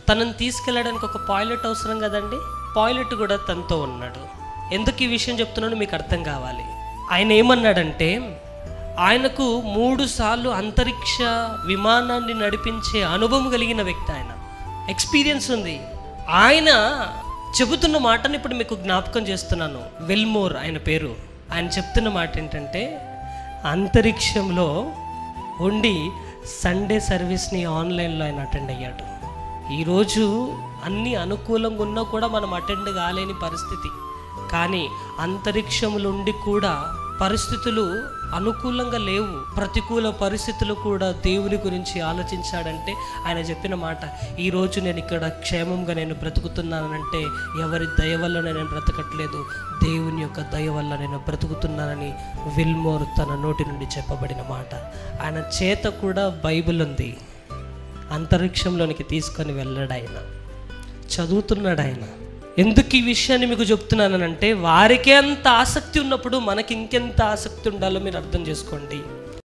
తనని తీసుకెళ్ళడానికి ఒక పైలట్ అవసరం కదండి. పైలట్ కూడా తనతో ఉన్నాడు. ఎందుకు ఈ విషయం చెప్తున్నానో మీకు అర్థం కావాలి. ఆయన ఏమన్నాడంటే, ఆయనకు 3 సార్లు అంతరిక్ష విమానాన్ని నడిపించే అనుభవం కలిగిన వ్యక్తి, ఆయన ఎక్స్పీరియన్స్ ఉంది. ఆయన చెబుతున్న మాటని ఇప్పుడు మీకు జ్ఞాపకం చేస్తున్నాను. విల్మోర్ ఆయన పేరు. ఆయన చెప్తున్న మాట ఏంటంటే, అంతరిక్షంలో ఉండి సండే సర్వీస్ని ఆన్లైన్లో ఆయన అటెండ్ అయ్యాడు. ఈరోజు అన్నీ అనుకూలంగా ఉన్నా కూడా మనం అటెండ్ కాలేని పరిస్థితి. కానీ అంతరిక్షంలో ఉండి కూడా పరిస్థితులు అనుకూలంగా లేవు, ప్రతికూల పరిస్థితులు కూడా దేవుని గురించి ఆలోచించాడంటే ఆయన చెప్పిన మాట, ఈరోజు నేను ఇక్కడ క్షేమంగా నేను బ్రతుకుతున్నానంటే ఎవరి దయ వల్ల నేను బ్రతకట్లేదు, దేవుని యొక్క దయ వల్ల నేను బ్రతుకుతున్నానని విల్మోర్ తన నోటి నుండి చెప్పబడిన మాట. ఆయన చేత కూడా బైబిల్ ఉంది. అంతరిక్షంలోనికి తీసుకొని వెళ్ళాడు ఆయన, చదువుతున్నాడు ఆయన. ఎందుకు ఈ విషయాన్ని మీకు చెప్తున్నానంటే, వారికే అంత ఆసక్తి ఉన్నప్పుడు మనకి ఇంకెంత ఆసక్తి ఉండాలో మీరు అర్థం చేసుకోండి.